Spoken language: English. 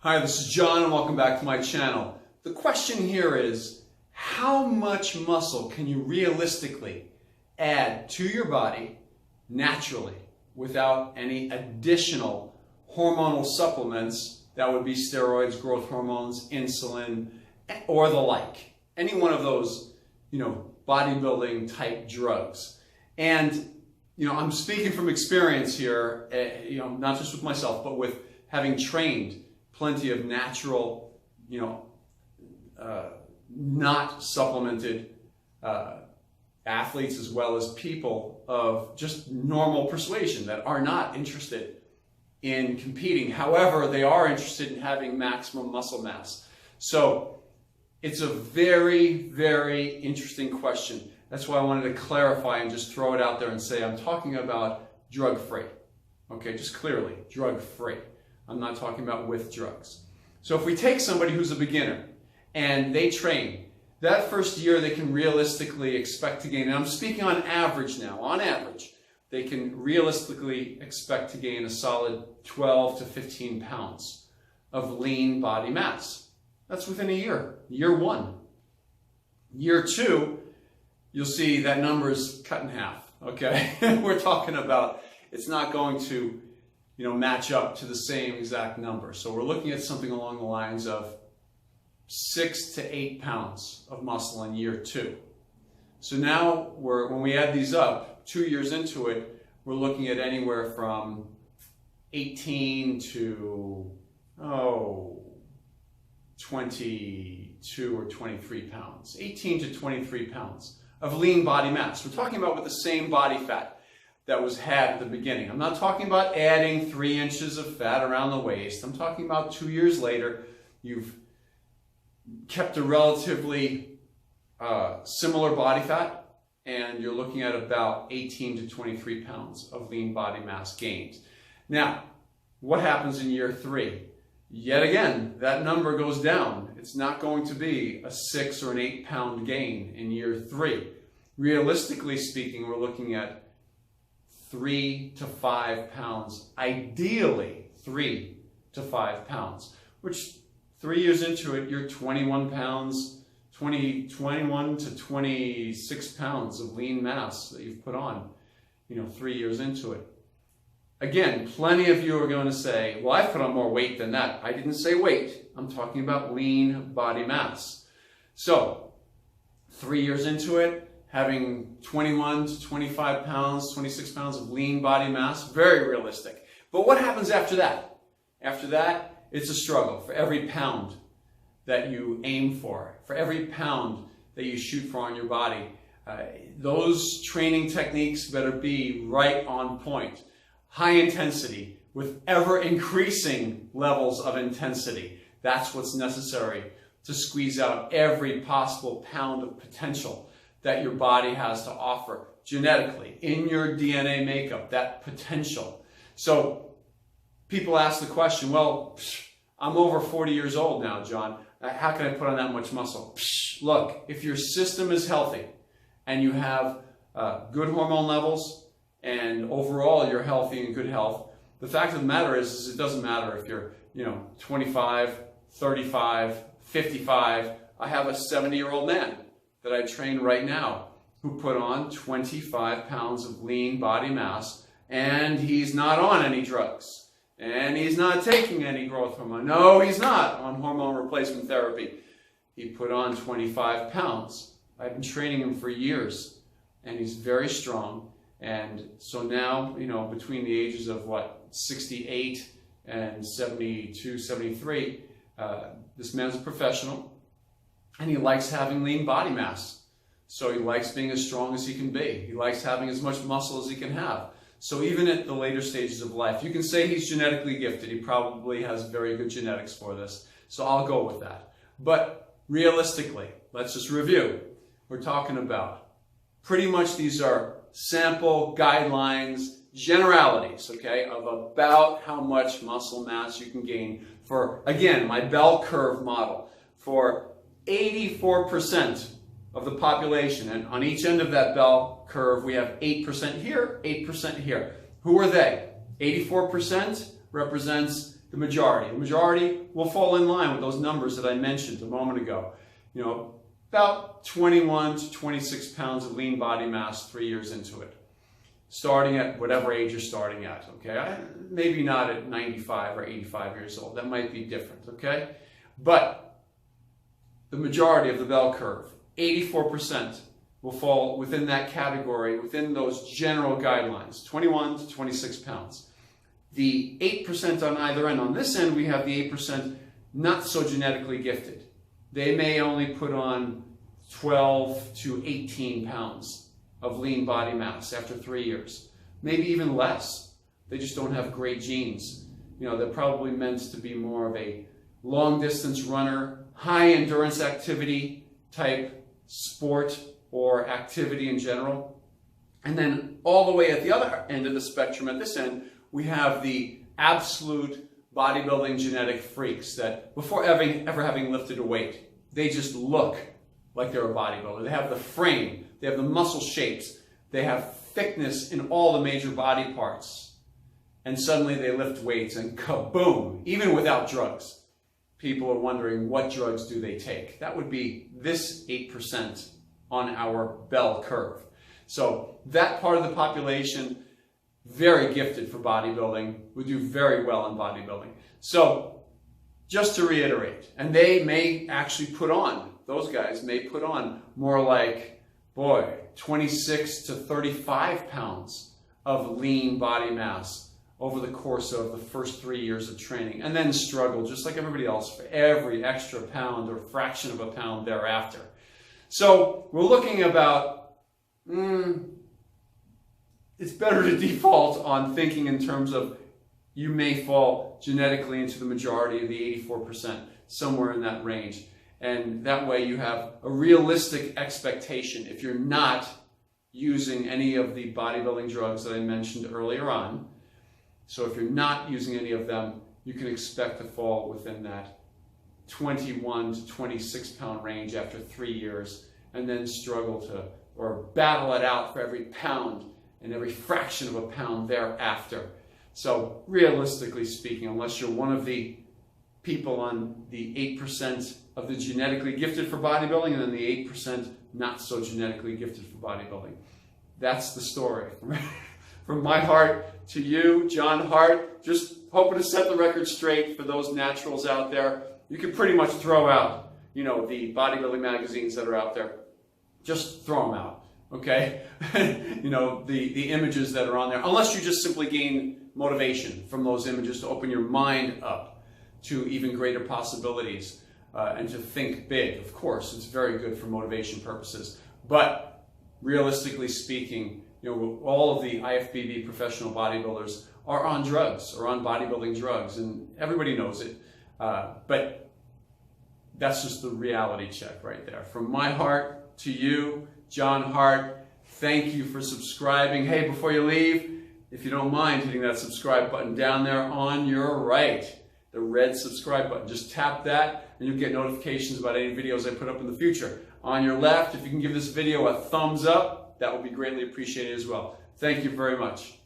Hi, this is John and welcome back to my channel. The question here is, how much muscle can you realistically add to your body naturally without any additional hormonal supplements? That would be steroids, growth hormones, insulin, or the like. Any one of those, bodybuilding type drugs. And, I'm speaking from experience here, not just with myself, but with having trained plenty of natural, not supplemented athletes, as well as people of just normal persuasion that are not interested in competing. However, they are interested in having maximum muscle mass. So it's a very, very interesting question. That's why I wanted to clarify and just throw it out there and say I'm talking about drug-free. Okay, just clearly, drug-free. I'm not talking about with drugs. So if we take somebody who's a beginner and they train, that first year they can realistically expect to gain, and I'm speaking on average now, on average, they can realistically expect to gain a solid 12 to 15 pounds of lean body mass. That's within a year, year one. Year two, you'll see that number is cut in half, okay? We're talking about it's not going to match up to the same exact number. So we're looking at something along the lines of 6 to 8 pounds of muscle in year two. So now when we add these up, 2 years into it, we're looking at anywhere from 18 to 22 or 23 pounds. 18 to 23 pounds of lean body mass. We're talking about with the same body fat that was had at the beginning. I'm not talking about adding 3 inches of fat around the waist. I'm talking about 2 years later, you've kept a relatively similar body fat, and you're looking at about 18 to 23 pounds of lean body mass gained. Now, what happens in year 3? Yet again, that number goes down. It's not going to be a 6 or an 8 pound gain in year 3. Realistically speaking, we're looking at 3 to 5 pounds, ideally 3 to 5 pounds, which 3 years into it, you're 21 pounds, 21 to 26 pounds of lean mass that you've put on, 3 years into it. Again, plenty of you are going to say, well, I've put on more weight than that. I didn't say weight. I'm talking about lean body mass. So 3 years into it, having 21 to 25 pounds, 26 pounds of lean body mass, very realistic. But what happens after that? After that, it's a struggle for every pound that you aim for every pound that you shoot for on your body. Those training techniques better be right on point. High intensity with ever increasing levels of intensity. That's what's necessary to squeeze out every possible pound of potential that your body has to offer genetically in your DNA makeup, that potential. So people ask the question, well, I'm over 40 years old now, John. How can I put on that much muscle? Look, if your system is healthy and you have good hormone levels and overall you're healthy and good health, the fact of the matter is it doesn't matter if you're 25, 35, 55. I have a 70-year-old man that I train right now who put on 25 pounds of lean body mass, and he's not on any drugs, and he's not taking any growth hormone. No, he's not on hormone replacement therapy. He put on 25 pounds. I've been training him for years, and he's very strong. And so now, between the ages of 68 and 72, 73, this man's a professional. And he likes having lean body mass. So he likes being as strong as he can be. He likes having as much muscle as he can have. So even at the later stages of life, you can say he's genetically gifted. He probably has very good genetics for this. So I'll go with that. But realistically, let's just review. We're talking about pretty much these are sample guidelines, generalities, okay, of about how much muscle mass you can gain for, again, my bell curve model, for 84% of the population, and on each end of that bell curve we have 8% here, 8% here. Who are they? 84% represents the majority. The majority will fall in line with those numbers that I mentioned a moment ago. You know, about 21 to 26 pounds of lean body mass 3 years into it. Starting at whatever age you're starting at, okay? Maybe not at 95 or 85 years old. That might be different, okay? But the majority of the bell curve, 84%, will fall within that category, within those general guidelines, 21 to 26 pounds. The 8% on either end, on this end we have the 8% not so genetically gifted. They may only put on 12 to 18 pounds of lean body mass after 3 years. Maybe even less. They just don't have great genes. You know, they're probably meant to be more of a long distance runner, high endurance activity type sport or activity in general. And then all the way at the other end of the spectrum, at this end, we have the absolute bodybuilding genetic freaks that before ever having lifted a weight, they just look like they're a bodybuilder. They have the frame, they have the muscle shapes, they have thickness in all the major body parts. And suddenly they lift weights and kaboom, even without drugs. People are wondering, what drugs do they take? That would be this 8% on our bell curve. So that part of the population, very gifted for bodybuilding, would do very well in bodybuilding. So just to reiterate, and they may actually put on, those guys may put on more like, boy, 26 to 35 pounds of lean body mass over the course of the first 3 years of training, and then struggle just like everybody else for every extra pound or fraction of a pound thereafter. So we're looking about, it's better to default on thinking in terms of you may fall genetically into the majority of the 84%, somewhere in that range. And that way you have a realistic expectation. If you're not using any of the bodybuilding drugs that I mentioned earlier on, so if you're not using any of them, you can expect to fall within that 21 to 26 pound range after 3 years, and then struggle to, or battle it out for every pound and every fraction of a pound thereafter. So realistically speaking, unless you're one of the people on the 8% of the genetically gifted for bodybuilding and then the 8% not so genetically gifted for bodybuilding. That's the story. From my heart to you, John Hart, just hoping to set the record straight for those naturals out there. You can pretty much throw out, you know, the bodybuilding magazines that are out there. Just throw them out, okay? You know, the images that are on there, unless you just simply gain motivation from those images to open your mind up to even greater possibilities and to think big. Of course, it's very good for motivation purposes, but realistically speaking, you know, all of the IFBB professional bodybuilders are on drugs or on bodybuilding drugs, and everybody knows it. But that's just the reality check right there. From my heart to you, John Hart, thank you for subscribing. Hey, before you leave, if you don't mind hitting that subscribe button down there on your right, the red subscribe button. Just tap that and you'll get notifications about any videos I put up in the future. On your left, if you can give this video a thumbs up, that would be greatly appreciated as well. Thank you very much.